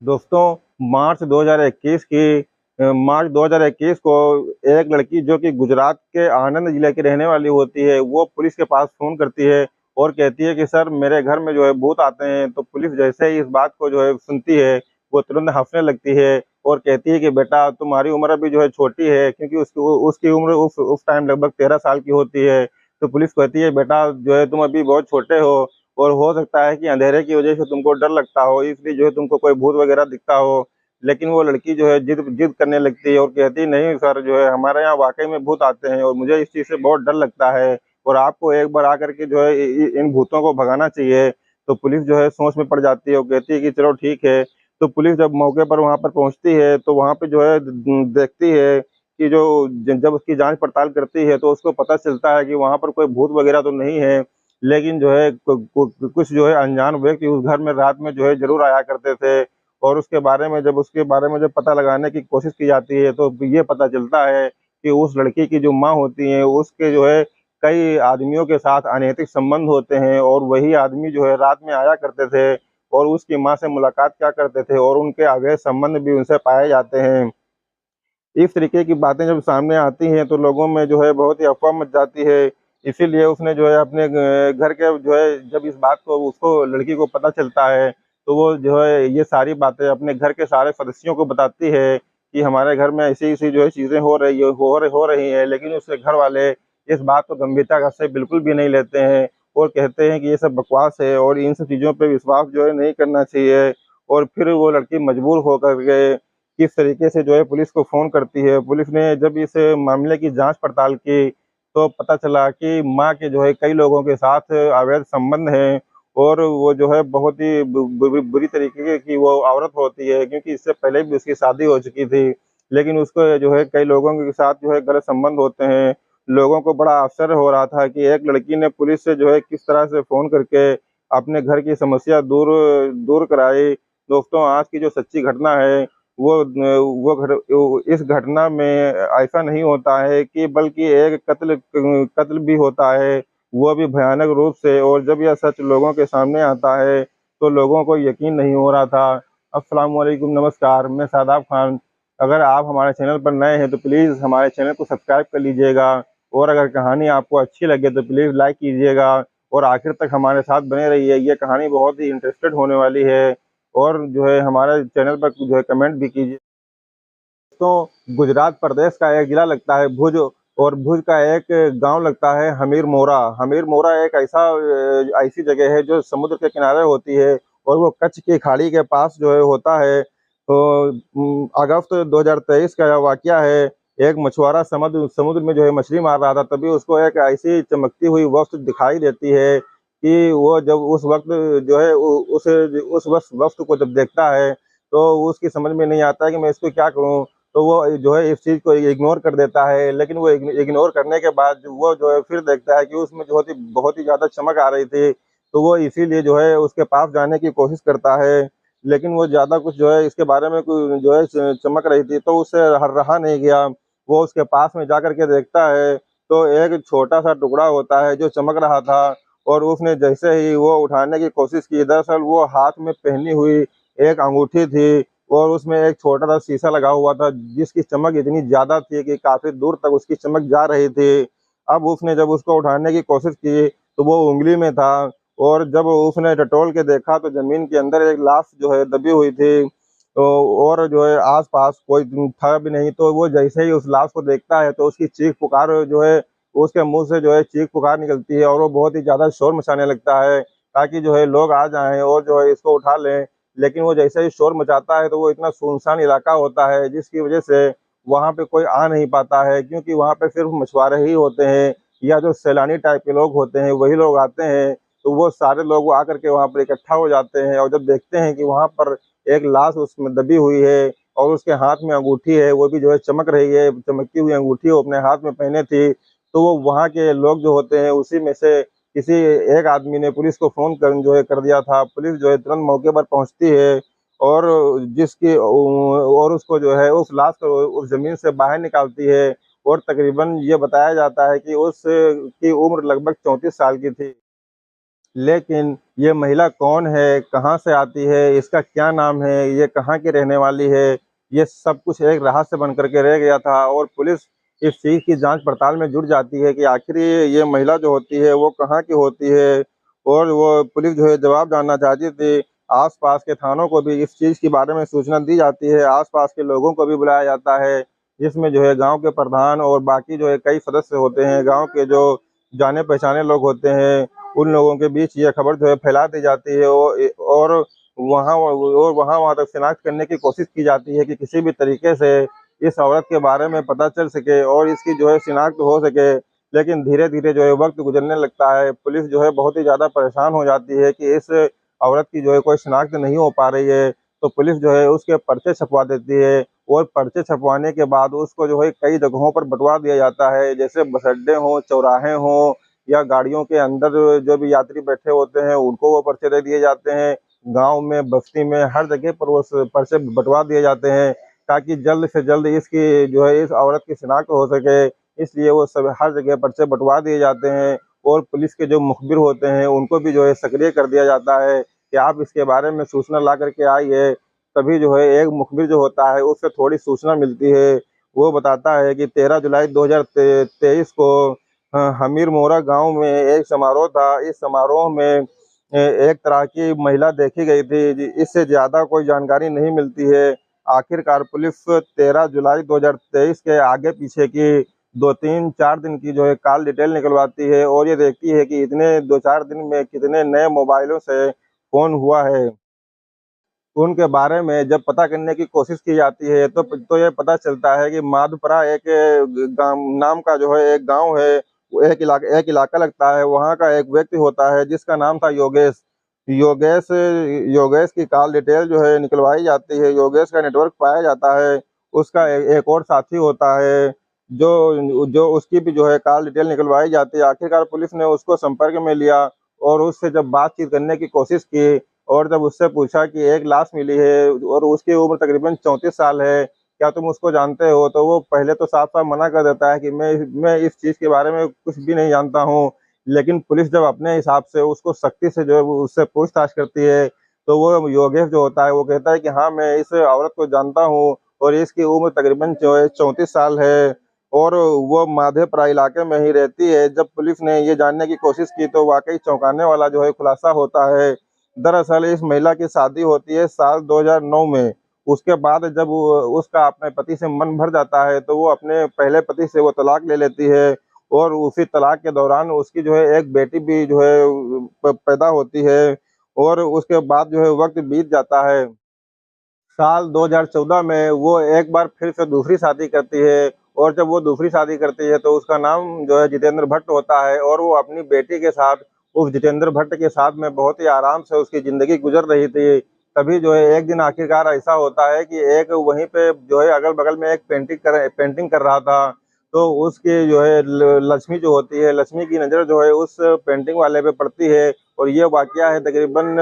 दोस्तों, मार्च 2021 को एक लड़की जो कि गुजरात के आणंद जिले की रहने वाली होती है, वो पुलिस के पास फ़ोन करती है और कहती है कि सर मेरे घर में जो है भूत आते हैं। तो पुलिस जैसे ही इस बात को जो है सुनती है, वो तुरंत हँसने लगती है और कहती है कि बेटा तुम्हारी उम्र अभी जो है छोटी है, क्योंकि उसकी उम्र उस टाइम लगभग 13 साल की होती है। तो पुलिस कहती है बेटा जो है तुम अभी बहुत छोटे हो और हो सकता है कि अंधेरे की वजह से तुमको डर लगता हो, इसलिए जो है तुमको कोई भूत वगैरह दिखता हो। लेकिन वो लड़की जो है जिद जिद करने लगती है और कहती है नहीं सर, जो है हमारे यहाँ वाकई में भूत आते हैं और मुझे इस चीज़ से बहुत डर लगता है और आपको एक बार आकर के जो है इन भूतों को भगाना चाहिए। तो पुलिस जो है सोच में पड़ जाती है और कहती है कि चलो ठीक है। तो पुलिस जब मौके पर वहाँ पर पहुँचती है तो वहाँ पे जो है देखती है कि जब उसकी जांच पड़ताल करती है तो उसको पता चलता है कि वहाँ पर कोई भूत वगैरह तो नहीं है। लेकिन जो है कुछ जो है अनजान व्यक्ति उस घर में रात में जो है जरूर आया करते थे और उसके बारे में जब पता लगाने की कोशिश की जाती है तो ये पता चलता है कि उस लड़की की जो माँ होती है उसके जो है कई आदमियों के साथ अनैतिक संबंध होते हैं और वही आदमी जो है रात में आया करते थे और उसकी माँ से मुलाकात किया करते थे और उनके अवैध संबंध भी उनसे पाए जाते हैं। इस तरीके की बातें जब सामने आती हैं तो लोगों में जो है बहुत ही अफ़वाह मच जाती है। इसीलिए उसने जो है अपने घर के जो है जब इस बात को उसको लड़की को पता चलता है, तो वो जो है ये सारी बातें अपने घर के सारे सदस्यों को बताती है कि हमारे घर में ऐसी-ऐसी जो है चीज़ें हो रही हैं। लेकिन उसके घर वाले इस बात को गंभीरता से बिल्कुल भी नहीं लेते हैं और कहते हैं कि ये सब बकवास है और इन सब चीज़ों पे विश्वास जो है नहीं करना चाहिए। और फिर वो लड़की मजबूर होकर के किस तरीके से जो है पुलिस को फ़ोन करती है। पुलिस ने जब इस मामले की जाँच पड़ताल की, तो पता चला कि माँ के जो है कई लोगों के साथ अवैध संबंध हैं और वो जो है बहुत ही बु बुरी बुरी तरीके की वो औरत होती है, क्योंकि इससे पहले भी उसकी शादी हो चुकी थी। लेकिन उसको जो है कई लोगों के साथ जो है गलत संबंध होते हैं। लोगों को बड़ा आश्चर्य हो रहा था कि एक लड़की ने पुलिस से जो है किस तरह से फ़ोन करके अपने घर की समस्या दूर दूर कराई। दोस्तों, आज की जो सच्ची घटना है वो इस घटना में ऐसा नहीं होता है कि बल्कि एक कत्ल भी होता है, वो भी भयानक रूप से। और जब यह सच लोगों के सामने आता है, तो लोगों को यकीन नहीं हो रहा था। अस्सलाम वालेकुम, नमस्कार, मैं शादाब खान। अगर आप हमारे चैनल पर नए हैं, तो प्लीज़ हमारे चैनल को सब्सक्राइब कर लीजिएगा और अगर कहानी आपको अच्छी लगे, तो प्लीज़ लाइक कीजिएगा और आखिर तक हमारे साथ बने रहिए। ये कहानी बहुत ही इंटरेस्टेड होने वाली है और जो है हमारे चैनल पर जो है कमेंट भी कीजिए। तो गुजरात प्रदेश का एक जिला लगता है भुज और भुज का एक गांव लगता है हमीर मोरा। हमीर मोरा एक ऐसी जगह है जो समुद्र के किनारे होती है और वो कच्छ की खाड़ी के पास जो है होता है। तो अगस्त 2023 का यह वाकया है। एक मछुआरा समुद्र समुद्र में जो है मछली मार रहा था, तभी उसको एक ऐसी चमकती हुई वस्तु दिखाई देती है कि वो जब उस वक्त जो है उस वस्तु को जब देखता है तो उसकी समझ में नहीं आता है कि मैं इसको क्या करूं। तो वो जो है इस चीज़ को इग्नोर कर देता है, लेकिन वो इग्नोर करने के बाद वो जो है फिर देखता है कि उसमें बहुत ही ज़्यादा चमक आ रही थी, तो वो इसीलिए जो है उसके पास जाने की कोशिश करता है। लेकिन वो ज़्यादा कुछ जो है इसके बारे में कोई जो है चमक रही थी, तो उससे रहा नहीं गया। वो उसके पास में जा कर के देखता है, तो एक छोटा-सा टुकड़ा होता है जो चमक रहा था और उसने जैसे ही वो उठाने की कोशिश की, दरअसल वो हाथ में पहनी हुई एक अंगूठी थी और उसमें एक छोटा-सा शीशा लगा हुआ था, जिसकी चमक इतनी ज़्यादा थी कि काफ़ी दूर तक उसकी चमक जा रही थी। अब उसने जब उसको उठाने की कोशिश की, तो वो उँगली में था और जब उसने टटोल के देखा, तो ज़मीन के अंदर एक लाश जो है दबी हुई थी। तो और जो है आस-पास कोई था भी नहीं, तो वो जैसे ही उस लाश को देखता है, तो उसकी चीख-पुकार जो है, उसके मुँह से जो है चीख-पुकार निकलती है और वो बहुत ही ज़्यादा शोर मचाने लगता है, ताकि जो है लोग आ जाएँ और जो है इसको उठा लें। लेकिन वो जैसे ही शोर मचाता है तो वो इतना सुनसान इलाका होता है जिसकी वजह से वहाँ पे कोई आ नहीं पाता है, क्योंकि वहाँ पे सिर्फ मछुआरे ही होते हैं या जो सैलानी टाइप के लोग होते हैं वही लोग आते हैं। तो वो सारे लोग आकर के वहाँ पर इकट्ठा हो जाते हैं और जब देखते हैं कि वहाँ पर एक लाश उसमें दबी हुई है और उसके हाथ में अंगूठी है, वो भी जो है चमक रही है, चमकती हुई अंगूठी वो अपने हाथ में पहने थी। तो वो वहाँ के लोग जो होते हैं उसी में से किसी एक आदमी ने पुलिस को फ़ोन जो है कर दिया था। पुलिस जो है तुरंत मौके पर पहुँचती है और और उसको जो है उस लाश को उस ज़मीन से बाहर निकालती है और तकरीबन ये बताया जाता है कि उस की उम्र लगभग 34 साल की थी। लेकिन ये महिला कौन है, कहाँ से आती है, इसका क्या नाम है, ये कहाँ की रहने वाली है, ये सब कुछ एक रहस्य बन करके रह गया था। और पुलिस इस चीज़ की जांच पड़ताल में जुट जाती है कि आखिर ये महिला जो होती है वो कहाँ की होती है। और वो पुलिस जो है जवाब जानना चाहती थी। आसपास के थानों को भी इस चीज़ के बारे में सूचना दी जाती है, आसपास के लोगों को भी बुलाया जाता है, जिसमें जो है गांव के प्रधान और बाकी जो है कई सदस्य होते हैं, गांव के जो जाने पहचाने लोग होते हैं, उन लोगों के बीच ये खबर जो है फैला दी जाती है। और वहाँ तक शिनाख्त करने की कोशिश की जाती है कि किसी भी तरीके से इस औरत के बारे में पता चल सके और इसकी जो है शिनाख्त हो सके। लेकिन धीरे धीरे जो है वक्त गुजरने लगता है, पुलिस जो है बहुत ही ज़्यादा परेशान हो जाती है कि इस औरत की जो है कोई शिनाख्त नहीं हो पा रही है। तो पुलिस जो है उसके पर्चे छपवा देती है और पर्चे छपवाने के बाद उसको जो है कई जगहों पर बंटवा दिया जाता है, जैसे बस अड्डे हों, चौराहे हों या गाड़ियों के अंदर जो भी यात्री बैठे होते हैं उनको वो पर्चे दे दिए जाते हैं। गांव में, बस्ती में, हर जगह पर वो पर्चे बंटवा दिए जाते हैं ताकि जल्द से जल्द इसकी जो है इस औरत की शिनाख्त हो सके। इसलिए वो सब हर जगह पर्चे बंटवा दिए जाते हैं और पुलिस के जो मुखबिर होते हैं उनको भी जो है सक्रिय कर दिया जाता है कि आप इसके बारे में सूचना ला करके आइए। तभी जो है एक मुखबिर जो होता है उससे थोड़ी सूचना मिलती है। वो बताता है कि 13 जुलाई 2023 को हमीर मोरा गांव में एक समारोह था। इस समारोह में एक तरह की महिला देखी गई थी। इससे ज्यादा कोई जानकारी नहीं मिलती है। आखिरकार पुलिस 13 जुलाई 2023 के आगे पीछे की 2-3-4 दिन की जो है कॉल डिटेल निकलवाती है और ये देखती है कि इतने 2-4 दिन में कितने नए मोबाइलों से फोन हुआ है। उनके बारे में जब पता करने की कोशिश की जाती है तो ये पता चलता है कि माधपुरा एक गांव नाम का जो है एक गांव है। वो एक इलाका लगता है। वहाँ का एक व्यक्ति होता है जिसका नाम था योगेश। योगेश योगेश की कॉल डिटेल जो है निकलवाई जाती है। योगेश का नेटवर्क पाया जाता है। उसका एक और साथी होता है जो जो उसकी भी जो है कॉल डिटेल निकलवाई जाती है। आखिरकार पुलिस ने उसको संपर्क में लिया और उससे जब बातचीत करने की कोशिश की और जब उससे पूछा कि एक लाश मिली है और उसकी उम्र तकरीबन 34 साल है, क्या तुम उसको जानते हो? तो वो पहले तो साफ-साफ मना कर देता है कि मैं इस चीज़ के बारे में कुछ भी नहीं जानता हूँ। लेकिन पुलिस जब अपने हिसाब से उसको सख्ती से जो है वो उससे पूछताछ करती है, तो वो योगेश जो होता है वो कहता है कि हाँ, मैं इस औरत को जानता हूँ और इसकी उम्र तकरीबन जो है 34 साल है और वो माधेपुरा इलाके में ही रहती है। जब पुलिस ने ये जानने की कोशिश की तो वाक़ई चौंकाने वाला जो है खुलासा होता है। दरअसल इस महिला की शादी होती है साल 2009 में। उसके बाद जब उसका अपने पति से मन भर जाता है तो वो अपने पहले पति से वो तलाक ले लेती है और उसी तलाक के दौरान उसकी जो है एक बेटी भी जो है पैदा होती है और उसके बाद जो है वक्त बीत जाता है। साल 2014 में वो एक बार फिर से दूसरी शादी करती है और जब वो दूसरी शादी करती है तो उसका नाम जो है जितेंद्र भट्ट होता है और वो अपनी बेटी के साथ उस जितेंद्र भट्ट के साथ में बहुत ही आराम से उसकी ज़िंदगी गुजर रही थी। तभी जो है एक दिन आखिरकार ऐसा होता है कि एक वहीं पे जो है अगल-बगल में एक पेंटिंग कर रहा था। तो उसकी जो है ल लक्ष्मी जो होती है, लक्ष्मी की नज़र जो है उस पेंटिंग वाले पे पड़ती है और ये वाक़या है तकरीबन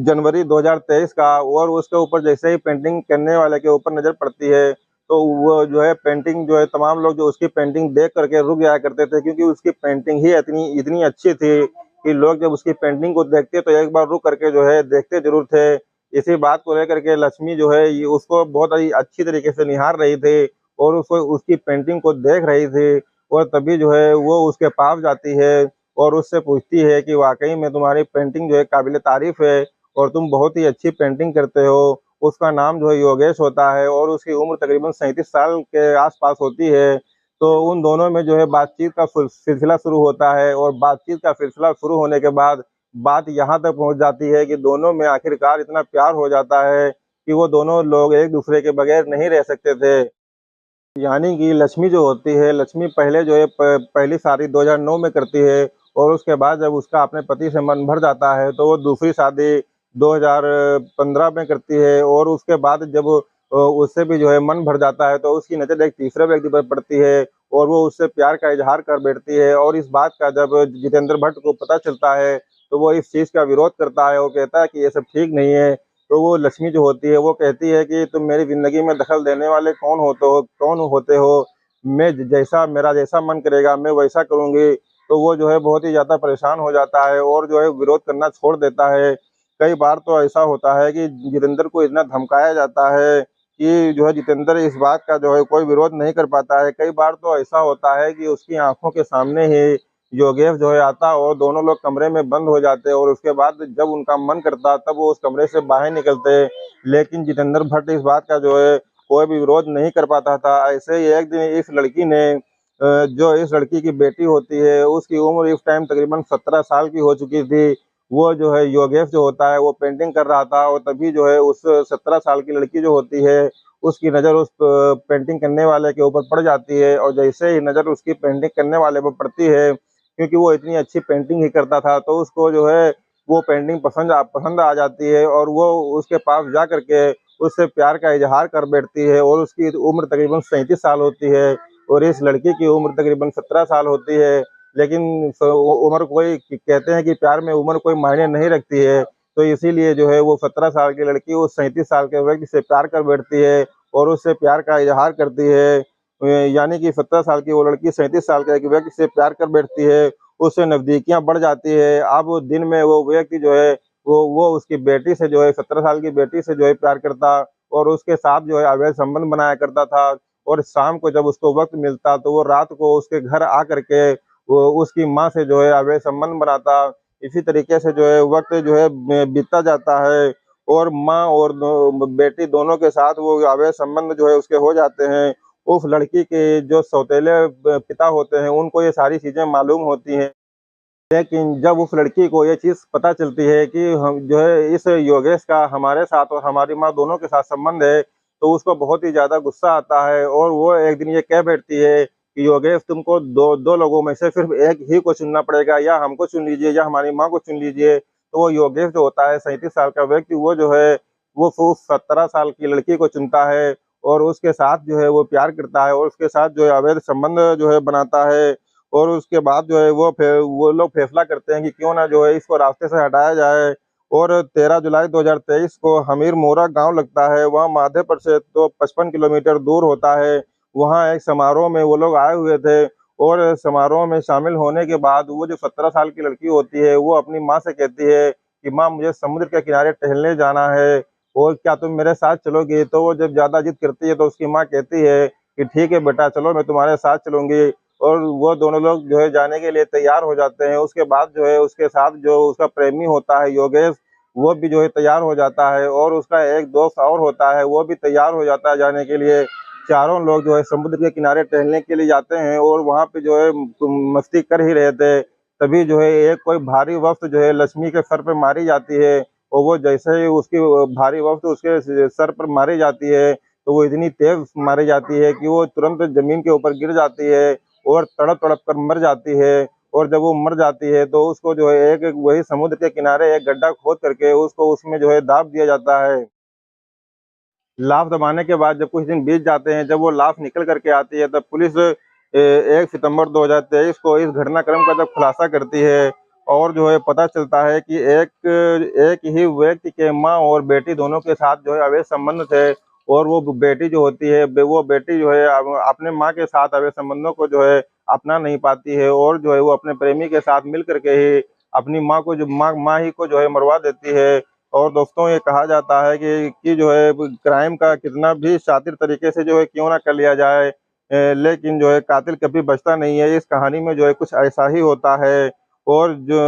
जनवरी 2023 का। और उसके ऊपर जैसे ही पेंटिंग करने वाले के ऊपर नज़र पड़ती है, तो वो जो है पेंटिंग जो है तमाम लोग जो उसकी पेंटिंग देख कर के रुक जाया करते थे क्योंकि उसकी पेंटिंग ही इतनी इतनी अच्छी थी कि लोग जब उसकी पेंटिंग को देखते तो एक बार रुक करके जो है देखते ज़रूर थे। इसी बात को लेकर के लक्ष्मी जो है ये उसको बहुत ही अच्छी तरीके से निहार रही थी और उसको उसकी पेंटिंग को देख रही थी और तभी जो है वो उसके पास जाती है और उससे पूछती है कि वाक़ई में तुम्हारी पेंटिंग जो है काबिल तारीफ़ है और तुम बहुत ही अच्छी पेंटिंग करते हो। उसका नाम जो है योगेश होता है और उसकी उम्र तकरीबन 37 साल के आस-पास होती है। तो उन दोनों में जो है बातचीत का सिलसिला शुरू होता है और बातचीत का सिलसिला शुरू होने के बाद बात यहाँ तक पहुँच जाती है कि दोनों में आखिरकार इतना प्यार हो जाता है कि वो दोनों लोग एक-दूसरे के बगैर नहीं रह सकते थे। यानी कि लक्ष्मी जो होती है, लक्ष्मी पहले जो है पहली शादी 2009 में करती है और उसके बाद जब उसका अपने पति से मन भर जाता है, तो वो दूसरी शादी 2015 में करती है और उसके बाद जब उससे भी जो है मन भर जाता है, तो उसकी नज़र एक तीसरे व्यक्ति पर पड़ती है और वो उससे प्यार का इज़हार कर बैठती है और इस बात का जब जितेंद्र भट्ट को पता चलता है, तो वो इस चीज़ का विरोध करता है। वो कहता है कि ये सब ठीक नहीं है। तो वो लक्ष्मी जो होती है वो कहती है कि तुम मेरी ज़िंदगी में दखल देने वाले कौन होते हो? मैं जैसा मेरा जैसा मन करेगा मैं वैसा करूँगी। तो वो जो है बहुत ही ज़्यादा परेशान हो जाता है और जो है विरोध करना छोड़ देता है। कई बार तो ऐसा होता है कि जितेंद्र को इतना धमकाया जाता है कि जो है जितेंद्र इस बात का जो है कोई विरोध नहीं कर पाता है। कई बार तो ऐसा होता है कि उसकी आँखों के सामने ही योगेश जो है आता और दोनों लोग कमरे में बंद हो जाते और उसके बाद जब उनका मन करता तब वो उस कमरे से बाहर निकलते। लेकिन जितेंद्र भट्ट इस बात का जो है कोई भी विरोध नहीं कर पाता था। ऐसे ही एक दिन इस लड़की ने जो इस लड़की की बेटी होती है उसकी उम्र इस टाइम तकरीबन 17 साल की हो चुकी थी। वो जो है योगेश जो होता है वो पेंटिंग कर रहा था और तभी जो है उस 17 साल की लड़की जो होती है उसकी नज़र उस पेंटिंग करने वाले के ऊपर पड़ जाती है और जैसे ही नज़र उसकी पेंटिंग करने वाले पर पड़ती है, क्योंकि वो इतनी अच्छी पेंटिंग ही करता था, तो उसको जो है वो पेंटिंग पसंद आ जाती है और वो उसके पास जा करके उससे प्यार का इजहार कर बैठती है और उसकी उम्र तकरीबन 37 साल होती है और इस लड़की की उम्र तकरीबन 17 साल होती है। लेकिन उम्र कोई कहते हैं कि प्यार में उम्र कोई मायने नहीं रखती है, तो इसीलिए जो है वो 17 साल की लड़की उस 37 साल के व्यक्ति से प्यार कर बैठती है और उससे प्यार का इजहार करती है। यानी कि 17 साल की वो लड़की 37 साल के एक व्यक्ति से प्यार कर बैठती है, उससे नज़दीकियाँ बढ़ जाती है। अब दिन में वो व्यक्ति जो है वो उसकी बेटी से जो है 17 साल की बेटी से जो है प्यार करता और उसके साथ जो है अवैध संबंध बनाया करता था और शाम को जब उसको वक़्त मिलता तो वो रात को उसके घर आ करके वो उसकी माँ से जो है अवैध संबंध बनाता। इसी तरीके से जो है वक़्त जो है बीतता जाता है और माँ और बेटी दोनों के साथ वो अवैध संबंध जो है उसके हो जाते हैं। उस लड़की के जो सौतेले पिता होते हैं उनको ये सारी चीज़ें मालूम होती हैं। लेकिन जब उस लड़की को ये चीज़ पता चलती है कि हम जो है इस योगेश का हमारे साथ और हमारी माँ दोनों के साथ संबंध है, तो उसको बहुत ही ज़्यादा गुस्सा आता है और वो एक दिन ये कह बैठती है कि योगेश तुमको दो लोगों में से सिर्फ़ एक ही को चुनना पड़ेगा, या हमको चुन लीजिए या हमारी माँ को चुन लीजिए। तो वो योगेश जो होता है 37 साल का व्यक्ति वो जो है वो 17 साल की लड़की को चुनता है और उसके साथ जो है वो प्यार करता है और उसके साथ जो है अवैध संबंध जो है बनाता है। और उसके बाद जो है वो लोग फैसला करते हैं कि क्यों ना जो है इसको रास्ते से हटाया जाए और 13 जुलाई 2023 को हमीर मोरा गाँव लगता है, वहाँ माधेपुर से तो 55 किलोमीटर दूर होता है। वहाँ एक समारोह में वो लोग आए हुए थे और समारोह में शामिल होने के बाद वो जो 17 साल की लड़की होती है, वो अपनी माँ से कहती है कि माँ मुझे समुद्र के किनारे टहलने जाना है और क्या तुम मेरे साथ चलोगी? तो वो जब ज़्यादा ज़िद करती है तो उसकी माँ कहती है कि ठीक है बेटा चलो मैं तुम्हारे साथ चलूँगी। और वो दोनों लोग जो है जाने के लिए तैयार हो जाते हैं। उसके बाद जो है उसके साथ जो उसका प्रेमी होता है योगेश, वो भी जो है तैयार हो जाता है और उसका एक दोस्त और होता है, वो भी तैयार हो जाता है जाने के लिए। चारों लोग जो है समुद्र के किनारे टहलने के लिए जाते हैं और वहाँ पे जो है मस्ती कर ही रहे थे। तभी जो है एक कोई भारी वस्तु जो है लक्ष्मी के सर पे मारी जाती है और वो जैसे ही उसकी भारी वस्तु उसके सर पर मारी जाती है, तो वो इतनी तेज़ मारी जाती है कि वो तुरंत ज़मीन के ऊपर गिर जाती है और तड़प-तड़प कर मर जाती है और जब वो मर जाती है तो उसको जो है एक वही समुद्र के किनारे एक गड्ढा खोद करके उसको उसमें जो है दाब दिया जाता है। लाश दबाने के बाद जब कुछ दिन बीत जाते हैं, जब वो लाश निकल कर के आती है, तब पुलिस 1 सितंबर 2023 को इस घटनाक्रम का जब खुलासा करती है और जो है पता चलता है कि एक ही व्यक्ति के माँ और बेटी दोनों के साथ जो है अवैध संबंध थे और वो बेटी जो होती है, वो बेटी जो है अपने माँ के साथ अवैध संबंधों को जो है अपना नहीं पाती है और जो है वो अपने प्रेमी के साथ मिल कर के ही अपनी माँ को जो माँ ही को जो है मरवा देती है। और दोस्तों ये कहा जाता है कि जो है क्राइम का कितना भी शातिर तरीके से जो है क्यों ना कर लिया जाए, लेकिन जो है कातिल कभी बचता नहीं है। इस कहानी में जो है कुछ ऐसा ही होता है और जो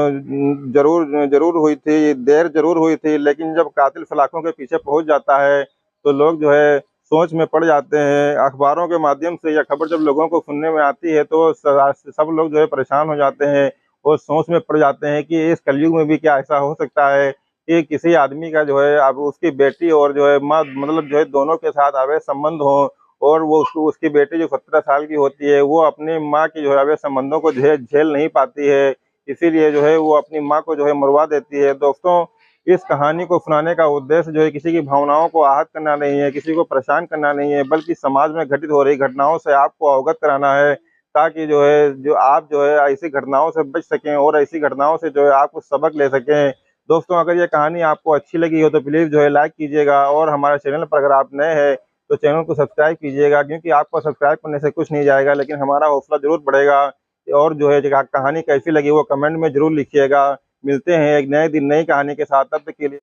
ज़रूर ज़रूर हुई थी, देर ज़रूर हुई थी, लेकिन जब कातिल सलाखों के पीछे पहुँच जाता है, तो लोग जो है सोच में पड़ जाते हैं। अखबारों के माध्यम से यह खबर जब लोगों को सुनने में आती है, तो सब लोग जो है परेशान हो जाते हैं और सोच में पड़ जाते हैं कि इस कलयुग में भी क्या ऐसा हो सकता है कि किसी आदमी का जो है अब उसकी बेटी और जो है माँ मतलब जो है दोनों के साथ अवैध संबंध हो और वो उसकी बेटी जो 17 साल की होती है वो अपनी माँ की जो है अवैध संबंधों को झेल नहीं पाती है, इसीलिए जो है वो अपनी माँ को जो है मरवा देती है। दोस्तों इस कहानी को सुनाने का उद्देश्य जो है किसी की भावनाओं को आहत करना नहीं है, किसी को परेशान करना नहीं है, बल्कि समाज में घटित हो रही घटनाओं से आपको अवगत कराना है, ताकि जो है जो आप जो है ऐसी घटनाओं से बच सकें और ऐसी घटनाओं से जो है आप कुछ सबक ले सकें। दोस्तों अगर ये कहानी आपको अच्छी लगी हो तो प्लीज़ जो है लाइक कीजिएगा और हमारे चैनल पर अगर आप नए हैं तो चैनल को सब्सक्राइब कीजिएगा, क्योंकि आपको सब्सक्राइब करने से कुछ नहीं जाएगा लेकिन हमारा हौसला ज़रूर बढ़ेगा और जो है कहानी कैसी लगी वो कमेंट में जरूर लिखिएगा। मिलते हैं एक नए दिन नई कहानी के साथ, तब तक के लिए।